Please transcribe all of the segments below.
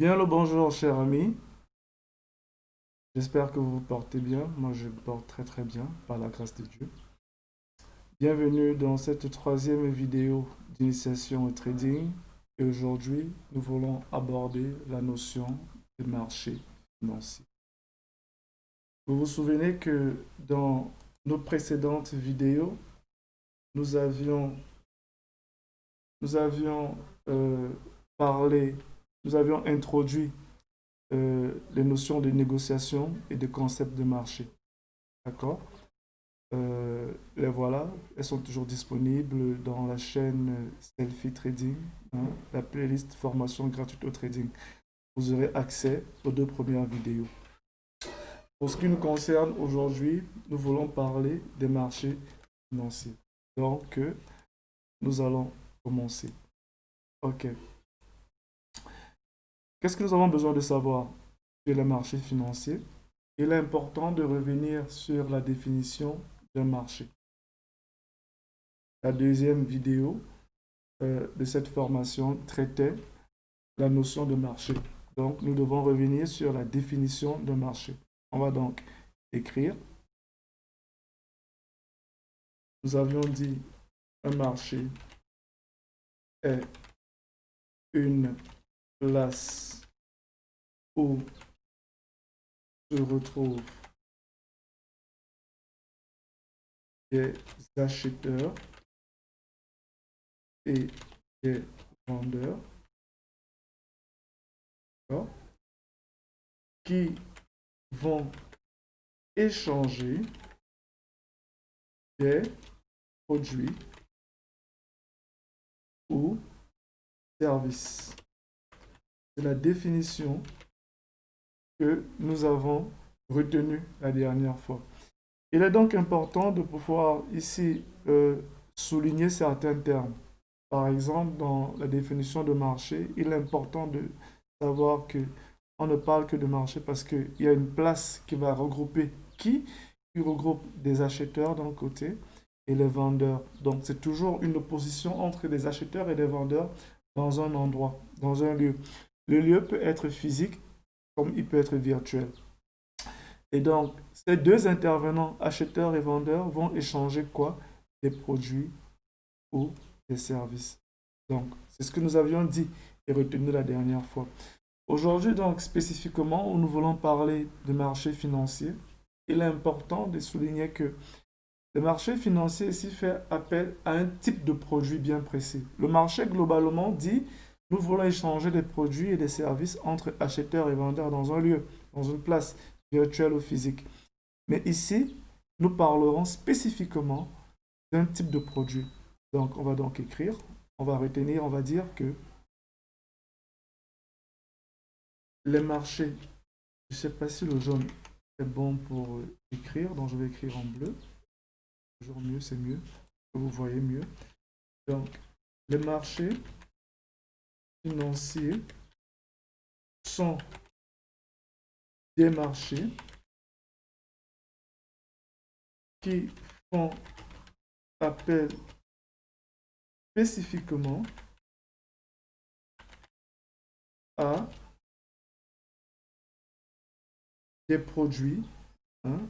Bien le bonjour, cher ami. J'espère que vous vous portez bien. Moi, je me porte très très bien, par la grâce de Dieu. Bienvenue dans cette troisième vidéo d'initiation au trading. Et aujourd'hui, nous voulons aborder la notion de marché financier. Vous vous souvenez que dans nos précédentes vidéos, nous avions, nous avions euh, parlé, nous avions introduit les notions de négociation et de concept de marché. D'accord? Les voilà, elles sont toujours disponibles dans la chaîne Selfie Trading, hein, la playlist formation gratuite au trading. Vous aurez accès aux deux premières vidéos. Pour ce qui nous concerne aujourd'hui, nous voulons parler des marchés financiers. Donc, nous allons commencer. OK. Qu'est-ce que nous avons besoin de savoir sur les marchés financiers? Il est important de revenir sur la définition d'un marché. La deuxième vidéo de cette formation traitait la notion de marché. Donc, nous devons revenir sur la définition de marché. On va donc écrire. Nous avions dit un marché est une place où se retrouvent des acheteurs et des vendeurs, qui vont échanger des produits ou services. C'est la définition que nous avons retenue la dernière fois. Il est donc important de pouvoir ici souligner certains termes. Par exemple, dans la définition de marché, il est important de savoir que on ne parle que de marché parce qu'il y a une place qui va regrouper qui regroupe des acheteurs d'un côté et les vendeurs. Donc, c'est toujours une opposition entre des acheteurs et des vendeurs dans un endroit, dans un lieu. Le lieu peut être physique comme il peut être virtuel. Et donc, ces deux intervenants, acheteurs et vendeurs, vont échanger quoi? Des produits ou des services. Donc, c'est ce que nous avions dit et retenu la dernière fois. Aujourd'hui, donc, spécifiquement, où nous voulons parler de marché financier, il est important de souligner que le marché financier ici fait appel à un type de produit bien précis. Le marché, globalement, dit, nous voulons échanger des produits et des services entre acheteurs et vendeurs dans un lieu, dans une place virtuelle ou physique. Mais ici, nous parlerons spécifiquement d'un type de produit. Donc, on va donc écrire, on va retenir, on va dire que les marchés, je ne sais pas si le jaune est bon pour écrire, donc je vais écrire en bleu. Toujours mieux, c'est mieux, vous voyez mieux. Donc, les marchés financiers sont des marchés qui font appel spécifiquement à des produits, hein,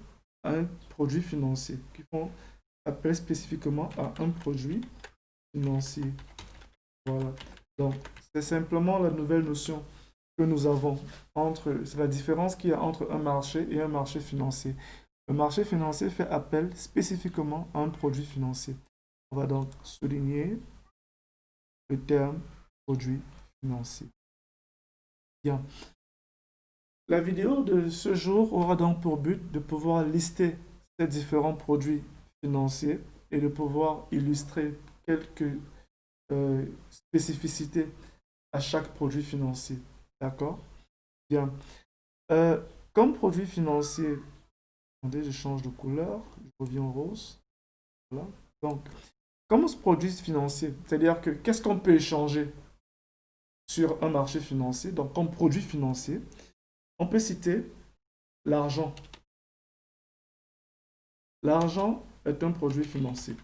à un produit financier, qui font appel spécifiquement à un produit financier. Voilà. Donc, c'est simplement la nouvelle notion que nous avons entre, c'est la différence qu'il y a entre un marché et un marché financier. Le marché financier fait appel spécifiquement à un produit financier. On va donc souligner le terme produit financier. Bien. La vidéo de ce jour aura donc pour but de pouvoir lister ces différents produits financiers et de pouvoir illustrer quelques spécificités à chaque produit financier. D'accord? Bien. Euh, Comme produit financier, attendez, je change de couleur, je reviens au rose. Voilà. Donc, comme ce produit financier, c'est-à-dire que qu'est-ce qu'on peut échanger sur un marché financier? Donc, comme produit financier, on peut citer l'argent. L'argent est un produit financier.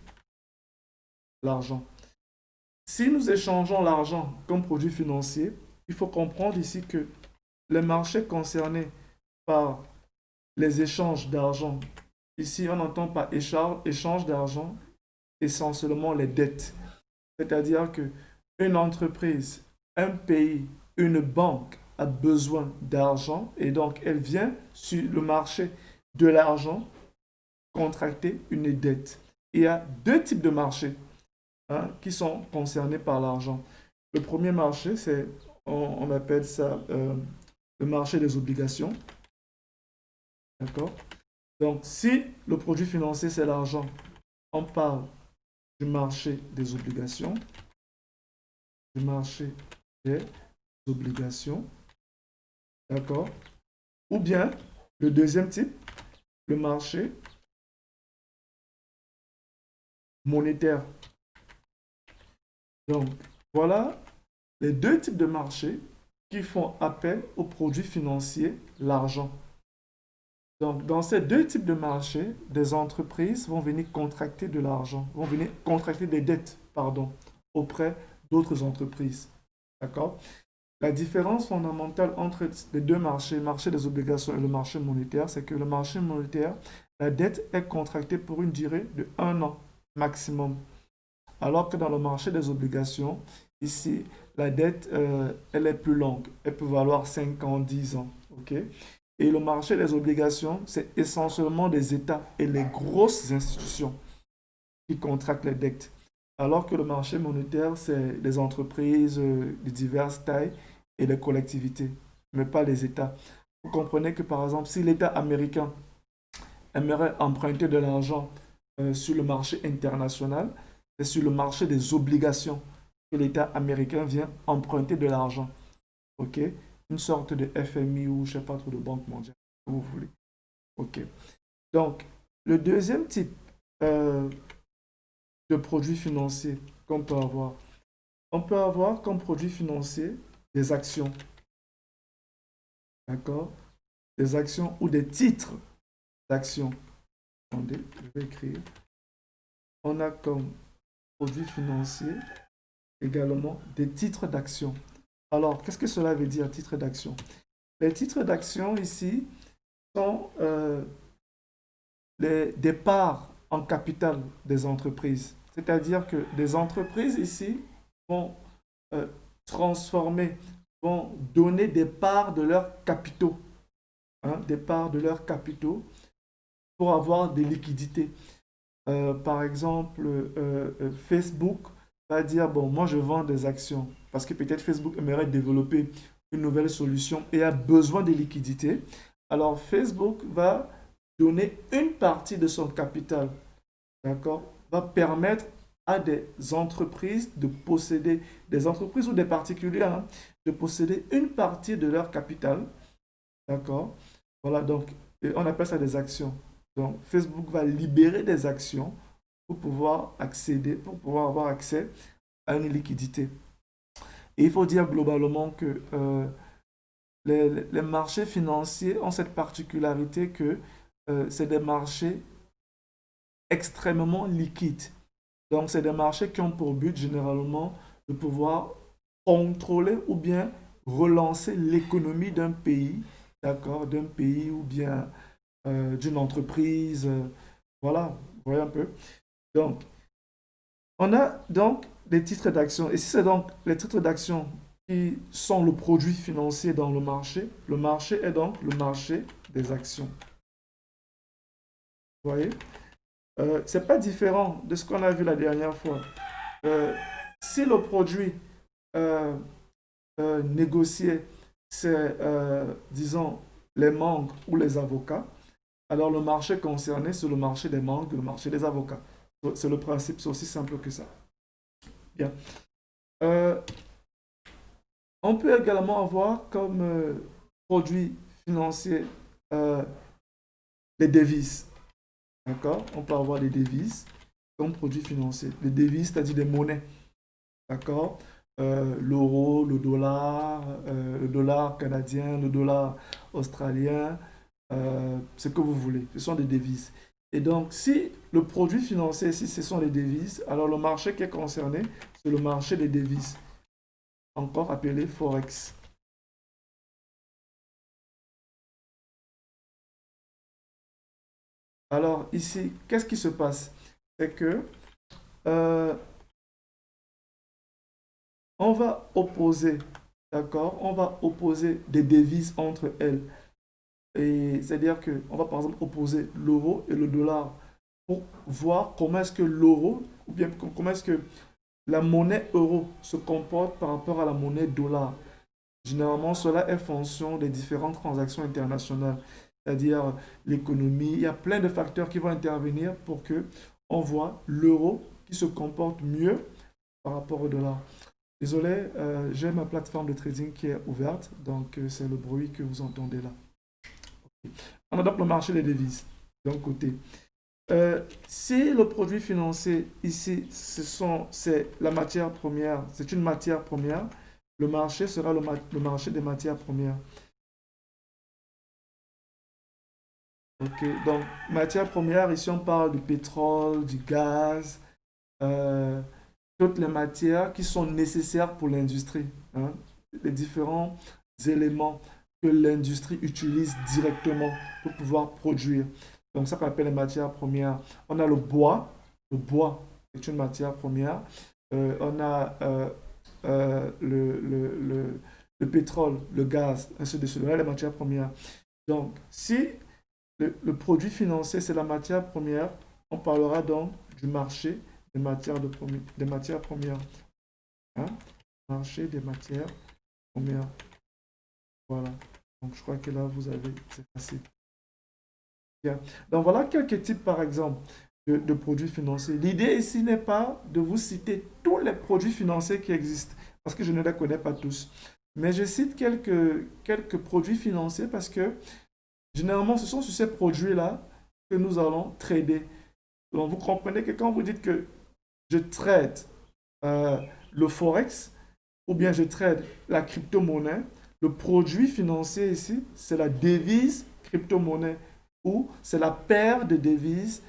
L'argent. Si nous échangeons l'argent comme produit financier, il faut comprendre ici que les marchés concernés par les échanges d'argent, ici on entend par échange d'argent essentiellement les dettes. C'est-à-dire que une entreprise, un pays, une banque a besoin d'argent et donc elle vient sur le marché de l'argent contracter une dette. Il y a deux types de marchés qui sont concernés par l'argent. Le premier marché, c'est, on appelle ça le marché des obligations. D'accord? Donc, si le produit financier, c'est l'argent, on parle du marché des obligations, du marché des obligations, d'accord? Ou bien, le deuxième type, le marché monétaire. Donc, voilà les deux types de marchés qui font appel aux produits financiers, l'argent. Donc, dans ces deux types de marchés, des entreprises vont venir contracter de l'argent, vont venir contracter des dettes, pardon, auprès d'autres entreprises. D'accord? La différence fondamentale entre les deux marchés, le marché des obligations et le marché monétaire, c'est que le marché monétaire, la dette est contractée pour une durée de 1 an maximum. Alors que dans le marché des obligations, ici, la dette, elle est plus longue. Elle peut valoir 5 ans, 10 ans. OK? Et le marché des obligations, c'est essentiellement des États et les grosses institutions qui contractent les dettes. Alors que le marché monétaire, c'est les entreprises de diverses tailles et les collectivités, mais pas les États. Vous comprenez que par exemple, si l'État américain aimerait emprunter de l'argent sur le marché international, c'est sur le marché des obligations que l'État américain vient emprunter de l'argent. OK? Une sorte de FMI ou je ne sais pas trop de banque mondiale, si vous voulez. OK. Donc, le deuxième type euh, de produits financiers qu'on peut avoir, on peut avoir comme produit financier des actions. D'accord? Des actions ou des titres d'actions. Attendez, je vais écrire. On a comme produit financier également des titres d'action. Alors, qu'est-ce que cela veut dire, titres d'action? Les titres d'action ici sont des parts en capital des entreprises. C'est-à-dire que des entreprises ici vont euh, transformer, vont donner des parts de leurs capitaux, des parts de leurs capitaux pour avoir des liquidités. Par exemple, Facebook va dire, bon, moi je vends des actions parce que peut-être Facebook aimerait développer une nouvelle solution et a besoin de liquidités. Alors Facebook va donner une partie de son capital, d'accord, va permettre à des entreprises de posséder, des entreprises ou des particuliers, de posséder une partie de leur capital, d'accord. Voilà, donc on appelle ça des actions. Donc Facebook va libérer des actions pour pouvoir accéder, pour pouvoir avoir accès à une liquidité. Et il faut dire globalement que les marchés financiers ont cette particularité que c'est des marchés extrêmement liquides. Donc, c'est des marchés qui ont pour but généralement de pouvoir contrôler ou bien relancer l'économie d'un pays, d'accord, d'un pays ou bien d'une entreprise. Voilà, vous voyez un peu. Donc, on a donc des titres d'action. Et si c'est donc les titres d'action qui sont le produit financier dans le marché est donc le marché des actions. Vous voyez? C'est pas différent de ce qu'on a vu la dernière fois. Si le produit euh, négocié, c'est, disons, les mangues ou les avocats, alors le marché concerné, c'est le marché des mangues, le marché des avocats. C'est le principe, c'est aussi simple que ça. Bien. Euh, on peut également avoir comme produit financier euh, les devises. D'accord? On peut avoir des devises comme produit financier. Les devises, c'est-à-dire des monnaies. D'accord? L'euro, le dollar canadien, le dollar australien, ce que vous voulez. Ce sont des devises. Et donc, si le produit financier, si ce sont les devises, alors le marché qui est concerné, c'est le marché des devises. encore appelé Forex. Alors ici, qu'est-ce qui se passe? C'est que euh, on va opposer, d'accord? On va opposer des devises entre elles. Et c'est-à-dire qu'on va par exemple opposer l'euro et le dollar pour voir comment est-ce que l'euro, ou bien comment est-ce que la monnaie euro se comporte par rapport à la monnaie dollar. Généralement, cela est fonction des différentes transactions internationales, c'est-à-dire l'économie. Il y a plein de facteurs qui vont intervenir pour que on voit l'euro qui se comporte mieux par rapport au dollar. Désolé, j'ai ma plateforme de trading qui est ouverte, donc c'est le bruit que vous entendez là. On a donc le marché des devises d'un côté. Si le produit financier ici, c'est la matière première, c'est une matière première, le marché sera le marché des matières premières. Ok, donc matière première, ici on parle du pétrole, du gaz, euh, toutes les matières qui sont nécessaires pour l'industrie, hein, les différents éléments que l'industrie utilise directement pour pouvoir produire. Donc ça qu'on appelle les matières premières. On a le bois est une matière première. On a le pétrole, le gaz, ainsi de suite. On a les matières premières. Donc si le produit financier, c'est la matière première. On parlera donc du marché des matières premières. Hein? Marché des matières premières. Voilà. Donc, je crois que là, vous avez, c'est facile. Bien. Donc, voilà quelques types, par exemple, de produits financiers. L'idée ici n'est pas de vous citer tous les produits financiers qui existent, parce que je ne les connais pas tous. Mais je cite quelques produits financiers parce que généralement, ce sont sur ces produits-là que nous allons trader. Donc, vous comprenez que quand vous dites que je trade euh, le forex ou bien je trade la crypto-monnaie, le produit financier ici, c'est la devise crypto-monnaie ou c'est la paire de devises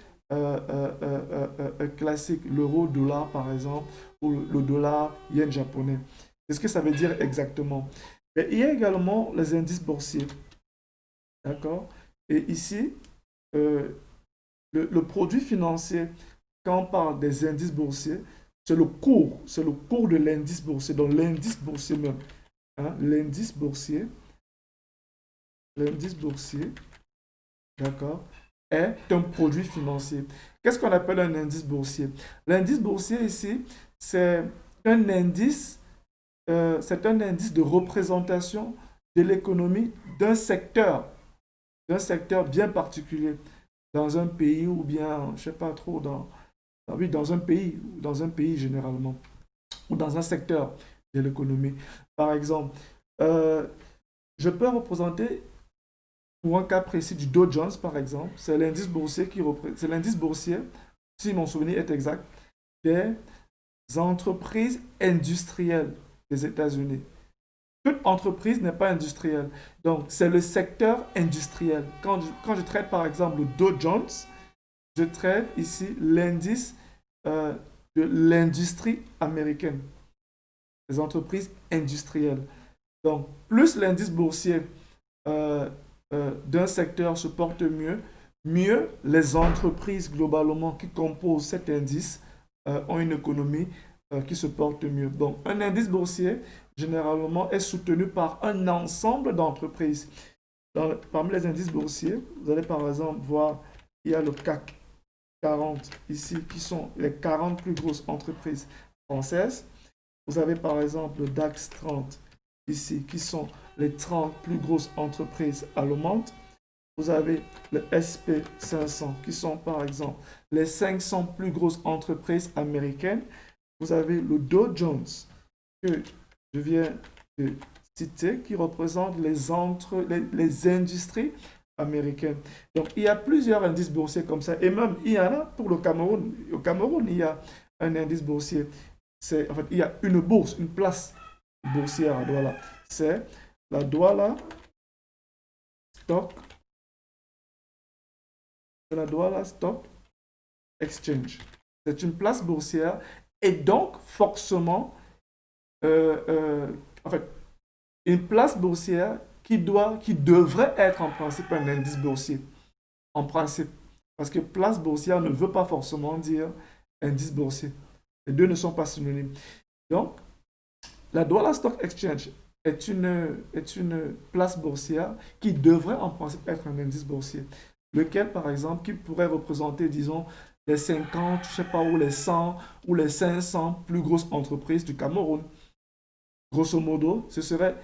classiques, l'euro, dollar par exemple, ou le dollar, yen japonais. C'est ce que ça veut dire exactement. Mais il y a également les indices boursiers. D'accord? Et ici, euh, le produit financier, quand on parle des indices boursiers, c'est le cours de l'indice boursier, donc l'indice boursier même. Hein, l'indice boursier, d'accord, est un produit financier. Qu'est-ce qu'on appelle un indice boursier? L'indice boursier ici, c'est un indice, c'est un indice de représentation de l'économie d'un secteur bien particulier dans un pays ou bien, je sais pas trop, oui, dans un pays généralement, ou dans un secteur de l'économie. Par exemple, euh, je peux représenter, pour un cas précis du Dow Jones, par exemple, c'est l'indice boursier c'est l'indice boursier, si mon souvenir est exact, des entreprises industrielles des États-Unis. Toute entreprise n'est pas industrielle. Donc, c'est le secteur industriel. Quand je traite, par exemple, le Dow Jones, je traite ici l'indice euh, de l'industrie américaine, les entreprises industrielles. Donc, plus l'indice boursier euh, d'un secteur se porte mieux les entreprises globalement qui composent cet indice ont une économie qui se porte mieux. Donc, un indice boursier, généralement, est soutenu par un ensemble d'entreprises. Parmi les indices boursiers, vous allez par exemple voir, il y a le CAC 40 ici, qui sont les 40 plus grosses entreprises françaises. Vous avez par exemple le DAX 30 ici, qui sont les 30 plus grosses entreprises allemandes. Vous avez le SP 500, qui sont par exemple les 500 plus grosses entreprises américaines. Vous avez le Dow Jones, que je viens de citer, qui représente les industries américaines. Donc, il y a plusieurs indices boursiers comme ça. Et même, il y en a pour le Cameroun. Au Cameroun, il y a un indice boursier. En fait, il y a une bourse, une place boursière à Douala. C'est la Douala Stock, la Douala Stock Exchange. C'est une place boursière et donc, forcément, en fait, une place boursière qui devrait être en principe un indice boursier. En principe. Parce que place boursière ne veut pas forcément dire indice boursier. Les deux ne sont pas synonymes. Donc, la Douala Stock Exchange est une place boursière qui devrait en principe être un indice boursier. Lequel, par exemple, qui pourrait représenter, disons, les 50, je ne sais pas, ou les 100, ou les 500 plus grosses entreprises du Cameroun. Grosso modo, ce serait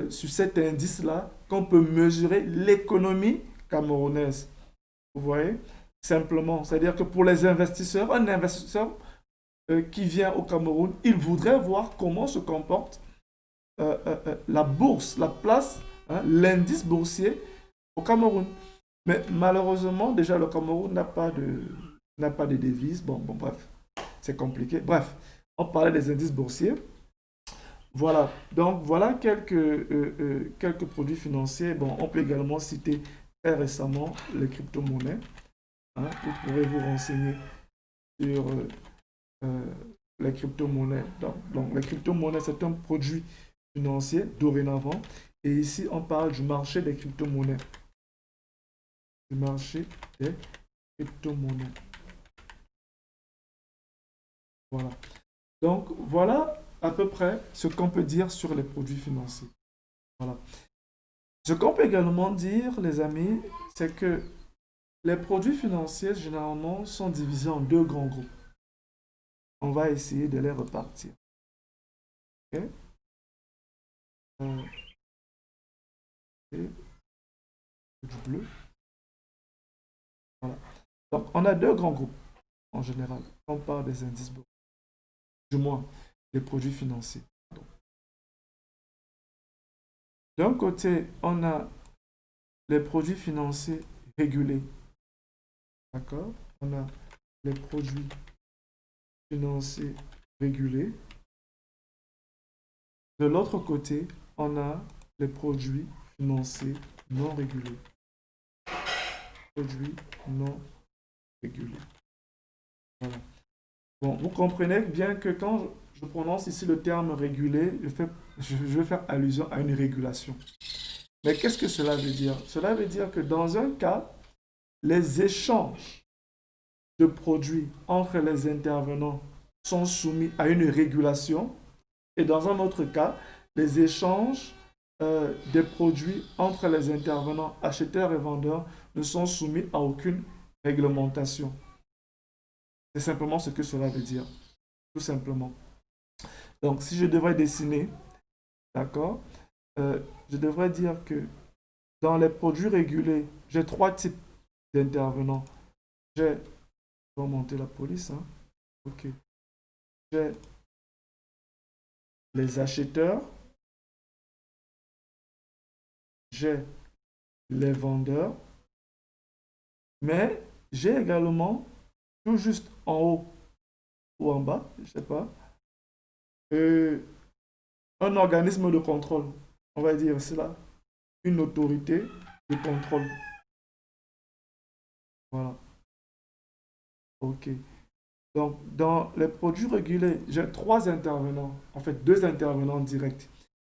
sur cet indice-là qu'on peut mesurer l'économie camerounaise. Vous voyez? Simplement. C'est-à-dire que pour les investisseurs, un investisseur qui vient au Cameroun, il voudrait voir comment se comporte la bourse, la place, hein, l'indice boursier au Cameroun. Mais malheureusement, déjà, le Cameroun n'a pas de devise. Bon, bref, c'est compliqué. Bref, on parlait des indices boursiers. Voilà, donc voilà quelques produits financiers. Bon, on peut également citer très récemment les crypto-monnaies, hein. Vous pourrez vous renseigner sur euh, les crypto-monnaies. Donc, les crypto-monnaies, c'est un produit financier dorénavant. Et ici, on parle du marché des crypto-monnaies. Du marché des crypto-monnaies. Voilà. Donc, voilà à peu près ce qu'on peut dire sur les produits financiers. Voilà. Ce qu'on peut également dire, les amis, c'est que les produits financiers, généralement, sont divisés en deux grands groupes. On va essayer de les repartir. Ok? Et du bleu. Voilà. Donc, on a deux grands groupes, en général. On parle des indices boursiers, du moins, des produits financiers. D'un côté, on a les produits financiers régulés. D'accord? On a les produits financiers régulés. De l'autre côté, on a les produits financiers non régulés. Produits non régulés. Voilà. Bon, vous comprenez bien que quand je prononce ici le terme régulé, je vais faire allusion à une régulation. Mais qu'est-ce que cela veut dire? Cela veut dire que dans un cas, les échanges de produits entre les intervenants sont soumis à une régulation. Et dans un autre cas, les échanges des produits entre les intervenants acheteurs et vendeurs ne sont soumis à aucune réglementation. C'est simplement ce que cela veut dire. Tout simplement. Donc, si je devrais dessiner, d'accord, je devrais dire que dans les produits régulés, j'ai trois types d'intervenants. J'ai, je vais monter la police, hein. Ok. J'ai les acheteurs, j'ai les vendeurs, mais j'ai également, tout juste en haut ou en bas, je ne sais pas, un organisme de contrôle. On va dire cela, une autorité de contrôle. Voilà. Ok. Donc, dans les produits régulés, j'ai trois intervenants, en fait deux intervenants directs,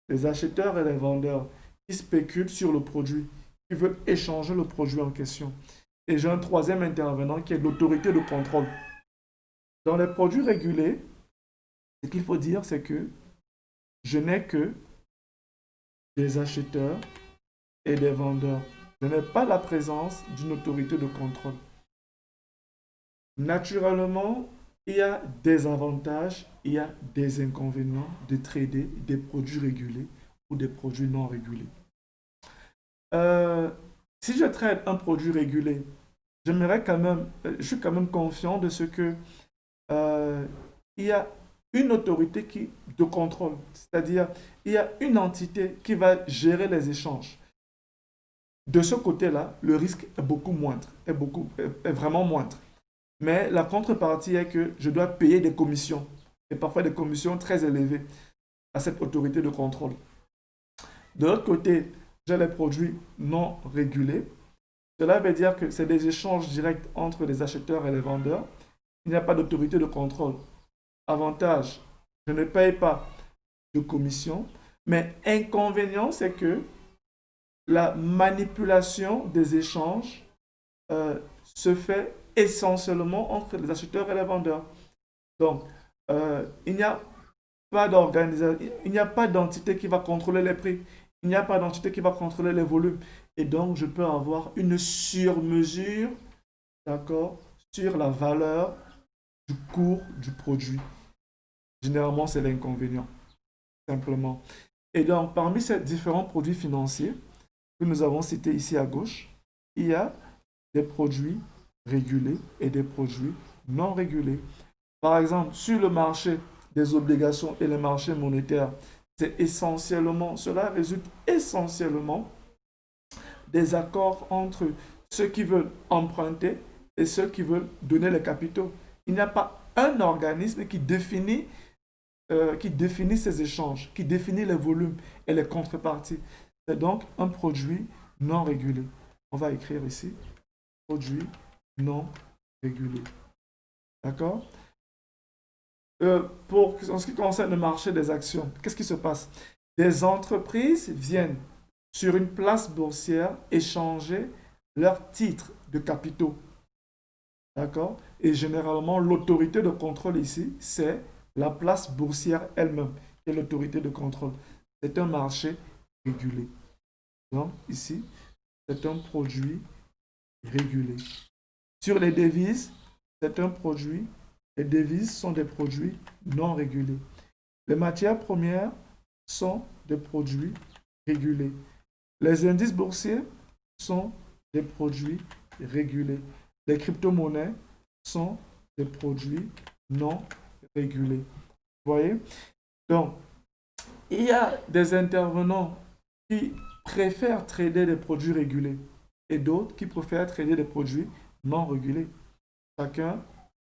les acheteurs et les vendeurs qui spéculent sur le produit, qui veulent échanger le produit en question. Et j'ai un troisième intervenant qui est l'autorité de contrôle. Dans les produits régulés, ce qu'il faut dire, c'est que je n'ai que des acheteurs et des vendeurs. Je n'ai pas la présence d'une autorité de contrôle. Naturellement, il y a des avantages, il y a des inconvénients de trader des produits régulés ou des produits non régulés. Euh, Si je trade un produit régulé, j'aimerais quand même, je suis quand même confiant de ce que euh, il y a une autorité de contrôle, c'est-à-dire il y a une entité qui va gérer les échanges. De ce côté-là, le risque est beaucoup moindre, est vraiment moindre. Mais la contrepartie est que je dois payer des commissions, et parfois des commissions très élevées à cette autorité de contrôle. De l'autre côté, j'ai les produits non régulés. Cela veut dire que c'est des échanges directs entre les acheteurs et les vendeurs. Il n'y a pas d'autorité de contrôle. Avantage, je ne paye pas de commission. Mais inconvénient, c'est que la manipulation des échanges se fait essentiellement entre les acheteurs et les vendeurs. Donc, il n'y a pas d'organisation, il n'y a pas d'entité qui va contrôler les prix. Il n'y a pas d'entité qui va contrôler les volumes. Et donc, je peux avoir une sur-mesure, d'accord, sur la valeur du cours du produit. Généralement, c'est l'inconvénient, simplement. Et donc, parmi ces différents produits financiers que nous avons cités ici à gauche, il y a des produits régulés et des produits non régulés. Par exemple, sur le marché des obligations et le marché monétaire, c'est essentiellement, cela résulte essentiellement des accords entre ceux qui veulent emprunter et ceux qui veulent donner les capitaux. Il n'y a pas un organisme qui définit ces échanges, qui définit les volumes et les contreparties. C'est donc un produit non régulé. On va écrire ici, produit non régulé. D'accord? En ce qui concerne le marché des actions, qu'est-ce qui se passe? Des entreprises viennent sur une place boursière échanger leurs titres de capitaux. D'accord? Et généralement, l'autorité de contrôle ici, c'est la place boursière elle-même, qui est l'autorité de contrôle. C'est un marché régulé. Donc, ici, c'est un produit régulé. Sur les devises, c'est un produit. Les devises sont des produits non régulés. Les matières premières sont des produits régulés. Les indices boursiers sont des produits régulés. Les crypto-monnaies sont des produits non régulés. Vous voyez? Donc, il y a des intervenants qui préfèrent trader des produits régulés et d'autres qui préfèrent trader des produits non régulés. Chacun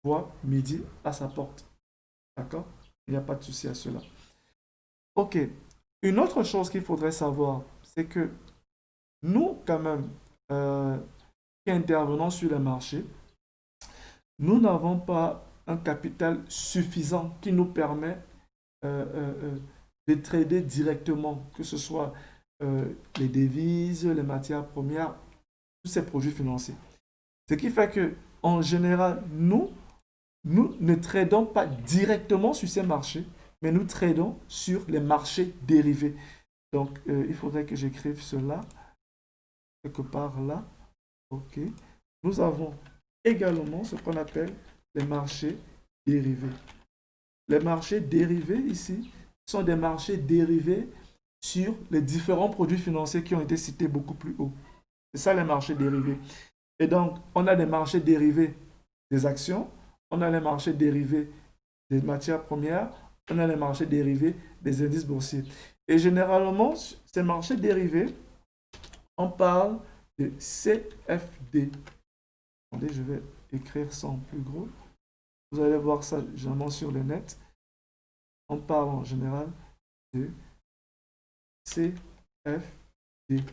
voit midi à sa porte. D'accord? Il n'y a pas de souci à cela. Ok. Une autre chose qu'il faudrait savoir, c'est que nous, quand même, qui intervenons sur les marchés, nous n'avons pas un capital suffisant qui nous permet de trader directement, que ce soit les devises, les matières premières, tous ces produits financiers. Ce qui fait que, en général, nous ne tradons pas directement sur ces marchés, mais nous tradons sur les marchés dérivés. Donc, il faudrait que j'écrive cela quelque part là. OK. Nous avons également ce qu'on appelle les marchés dérivés. Les marchés dérivés ici sont des marchés dérivés sur les différents produits financiers qui ont été cités beaucoup plus haut. C'est ça les marchés dérivés. Et donc, on a des marchés dérivés des actions, on a les marchés dérivés des matières premières, on a les marchés dérivés des indices boursiers. Et généralement, ces marchés dérivés, on parle de CFD. Attendez, je vais écrire ça en plus gros. Vous allez voir ça généralement sur le net. On parle en général de CFD.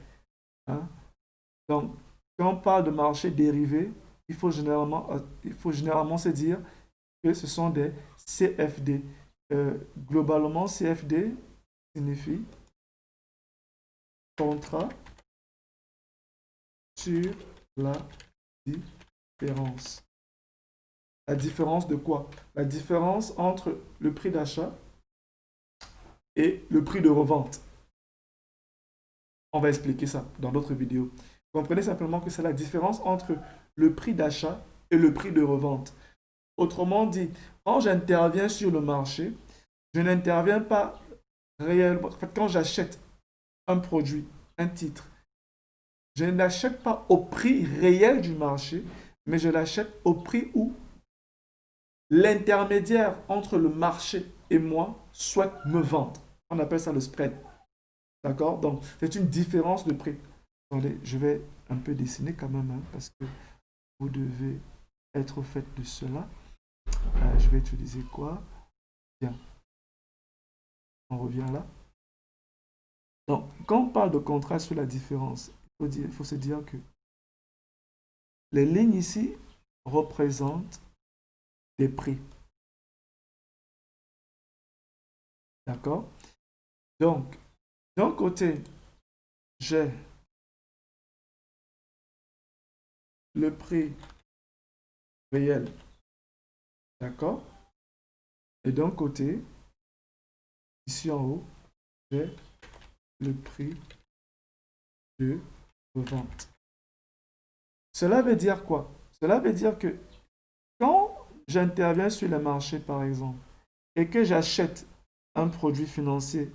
Hein? Donc, quand on parle de marché dérivé, il faut généralement se dire que ce sont des CFD. Globalement, CFD signifie contrat sur la différence. La différence de quoi? La différence entre le prix d'achat et le prix de revente. On va expliquer ça dans d'autres vidéos. Comprenez simplement que c'est la différence entre le prix d'achat et le prix de revente. Autrement dit, quand j'interviens sur le marché, je n'interviens pas réellement. En fait, quand j'achète un produit, un titre, je ne l'achète pas au prix réel du marché, mais je l'achète au prix où l'intermédiaire entre le marché et moi souhaite me vendre. On appelle ça le spread. D'accord? Donc, c'est une différence de prix. Attendez, je vais un peu dessiner quand même, hein, parce que vous devez être au fait de cela. Je vais utiliser quoi? Bien. On revient là. Donc, quand on parle de contrat sur la différence, il faut se dire que les lignes ici représentent des prix. D'accord? Donc, d'un côté, j'ai le prix réel, d'accord? Et d'un côté, ici en haut, j'ai le prix de revente. Cela veut dire quoi? Cela veut dire que quand j'interviens sur le marché, par exemple, et que j'achète un produit financier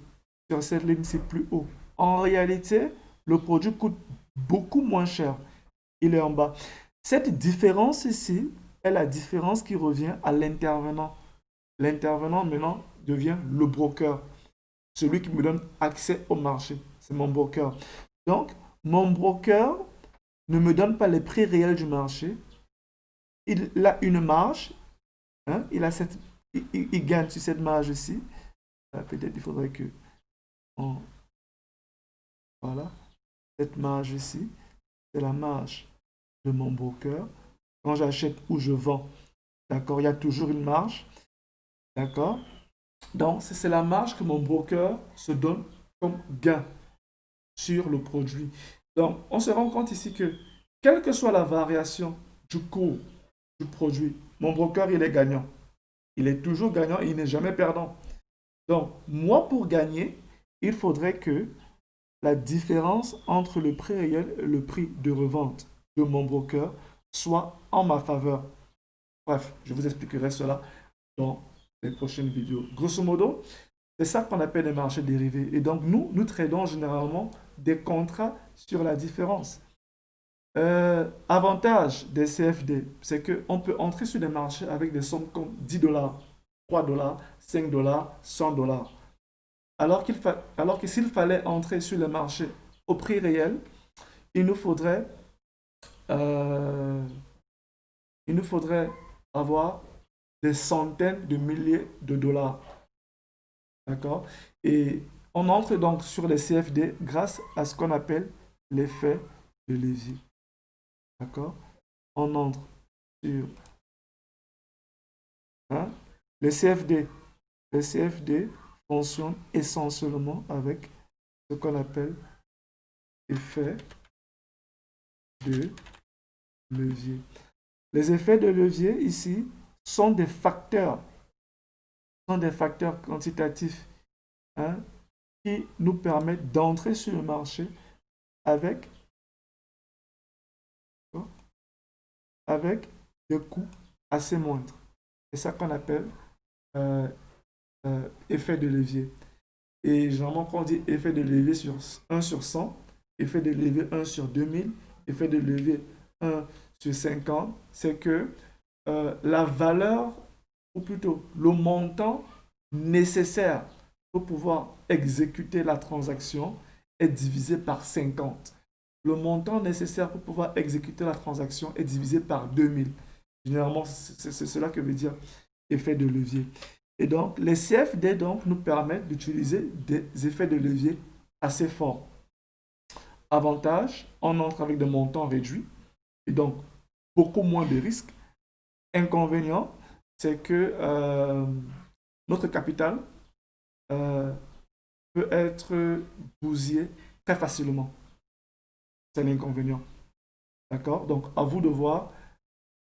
sur cette ligne-ci plus haut, en réalité, le produit coûte beaucoup moins cher. Il est en bas. Cette différence ici est la différence qui revient à l'intervenant. L'intervenant maintenant devient le broker, celui qui me donne accès au marché. C'est mon broker. Donc, mon broker ne me donne pas les prix réels du marché. Il a une marge, hein, il gagne sur cette marge ici. Peut-être il faudrait que on, voilà, cette marge ici, c'est la marge de mon broker. Quand j'achète ou je vends, d'accord, il y a toujours une marge, d'accord. Donc, c'est la marge que mon broker se donne comme gain sur le produit. Donc, on se rend compte ici que, quelle que soit la variation du cours du produit, mon broker, il est gagnant. Il est toujours gagnant, il n'est jamais perdant. Donc, moi, pour gagner, il faudrait que la différence entre le prix réel et le prix de revente de mon broker soit en ma faveur. Bref, je vous expliquerai cela dans les prochaines vidéos. Grosso modo, c'est ça qu'on appelle les marchés dérivés. Et donc, nous tradons généralement des contrats sur la différence. Avantage des CFD, c'est qu'on peut entrer sur des marchés avec des sommes comme 10 dollars, 3 dollars, 5 dollars, 100 dollars. Alors que s'il fallait entrer sur le marché au prix réel, il nous faudrait, euh, il nous faudrait avoir des centaines de milliers de dollars. D'accord? Et on entre donc sur les CFD grâce à ce qu'on appelle l'effet de levier. D'accord? On entre sur, hein, les CFD. Les CFD fonctionnent essentiellement avec ce qu'on appelle effet de levier. Les effets de levier ici sont des facteurs quantitatifs, hein, qui nous permettent d'entrer sur le marché avec, avec des coûts assez moindres. C'est ça qu'on appelle euh, effet de levier. Et généralement, quand on dit effet de levier sur 1 sur 100, effet de levier 1 sur 2000, effet de levier 1 sur 50, c'est que la valeur, ou plutôt le montant nécessaire pour pouvoir exécuter la transaction est divisé par 50. Le montant nécessaire pour pouvoir exécuter la transaction est divisé par 2000. Généralement, c'est cela que veut dire effet de levier. Et donc, les CFD donc, nous permettent d'utiliser des effets de levier assez forts. Avantage, on entre avec des montants réduits et donc beaucoup moins de risques. Inconvénient, c'est que notre capital euh, peut être bousillé très facilement. C'est l'inconvénient. D'accord? Donc, à vous de voir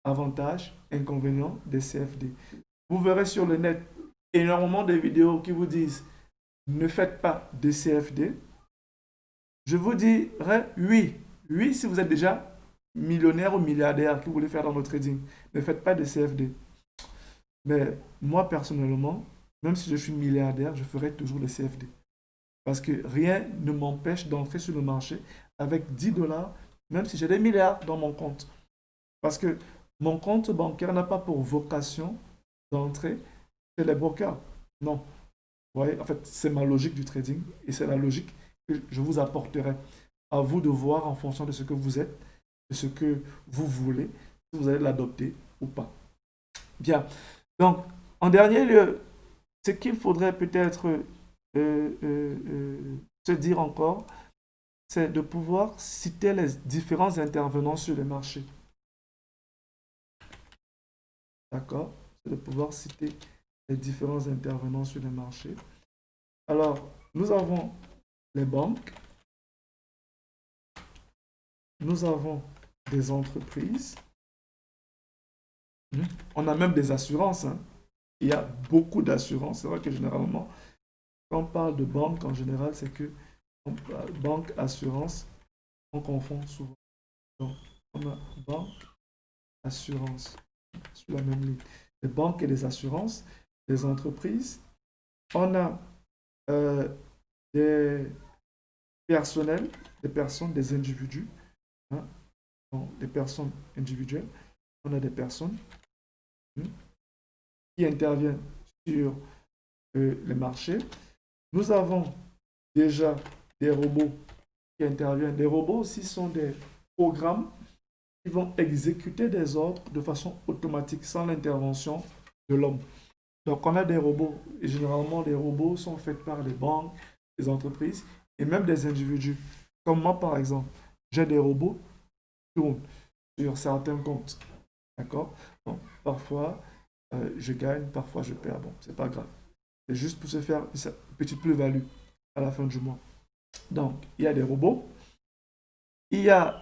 avantages, inconvénients des CFD. Vous verrez sur le net énormément de vidéos qui vous disent ne faites pas de CFD. Je vous dirais oui. Oui, si vous êtes déjà millionnaire ou milliardaire que vous voulez faire dans votre trading, ne faites pas de CFD. Mais moi, personnellement, même si je suis milliardaire, je ferai toujours le CFD. Parce que rien ne m'empêche d'entrer sur le marché avec 10 dollars, même si j'ai des milliards dans mon compte. Parce que mon compte bancaire n'a pas pour vocation d'entrer chez les brokers. Non. Vous voyez, en fait, c'est ma logique du trading et c'est la logique que je vous apporterai. À vous de voir en fonction de ce que vous êtes, de ce que vous voulez, si vous allez l'adopter ou pas. Bien. Donc, en dernier lieu, ce qu'il faudrait peut-être se dire encore, c'est de pouvoir citer les différents intervenants sur le marché. D'accord? C'est de pouvoir citer les différents intervenants sur le marché. Alors, nous avons les banques, nous avons des entreprises, on a même des assurances, hein. Il y a beaucoup d'assurances. C'est vrai que généralement, quand on parle de banque, en général, c'est que banque, assurance, on confond souvent. Donc, on a banque, assurance, sur la même ligne. Les banques et les assurances, les entreprises. On a des personnels, des personnes, des individus, hein, donc des personnes individuelles. On a des personnes qui interviennent sur les marchés. Nous avons déjà des robots qui interviennent. Les robots aussi sont des programmes qui vont exécuter des ordres de façon automatique sans l'intervention de l'homme. Donc on a des robots, et généralement les robots sont faits par les banques, les entreprises et même des individus. Comme moi par exemple, j'ai des robots qui tournent sur certains comptes. D'accord? Donc parfois je gagne, parfois je perds. Bon, c'est pas grave. C'est juste pour se faire une petite plus-value à la fin du mois. Donc, il y a des robots. Il y a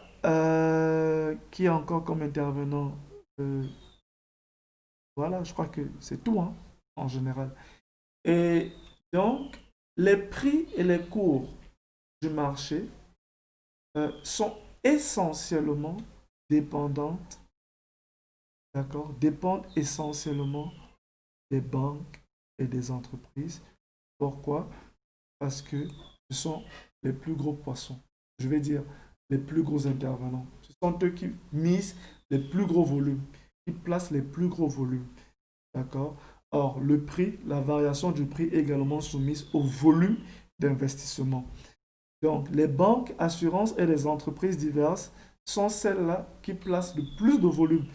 qui est encore comme intervenant. euh, voilà, je crois que c'est tout, hein, en général. Et donc, les prix et les cours du marché sont essentiellement dépendantes, d'accord, dépendent essentiellement des banques et des entreprises. Pourquoi? Parce que ce sont les plus gros poissons. Je vais dire les plus gros intervenants. Ce sont eux qui misent les plus gros volumes, qui placent les plus gros volumes. D'accord? Or, le prix, la variation du prix est également soumise au volume d'investissement. Donc, les banques, assurances et les entreprises diverses sont celles-là qui placent le plus de volume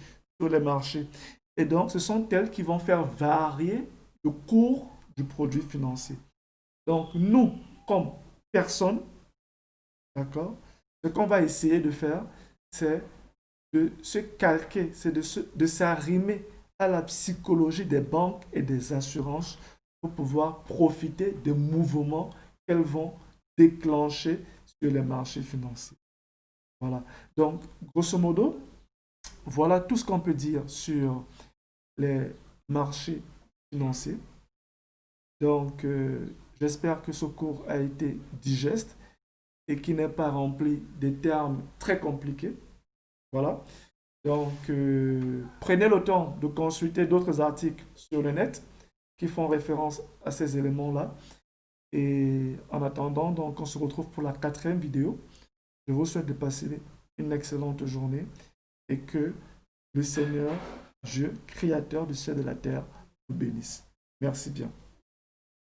sur les marchés. Et donc, ce sont elles qui vont faire varier le cours du produit financier. Donc, nous, comme personne, d'accord, ce qu'on va essayer de faire, c'est de se calquer, c'est de s'arrimer à la psychologie des banques et des assurances pour pouvoir profiter des mouvements qu'elles vont déclencher sur les marchés financiers. Voilà. Donc, grosso modo, voilà tout ce qu'on peut dire sur les marchés financiers. Donc, j'espère que ce cours a été digeste et qui n'est pas rempli des termes très compliqués. Voilà. Donc, prenez le temps de consulter d'autres articles sur le net qui font référence à ces éléments-là. Et en attendant, donc, on se retrouve pour la 4e vidéo. Je vous souhaite de passer une excellente journée et que le Seigneur, Dieu, créateur du ciel et de la terre, vous bénisse. Merci bien.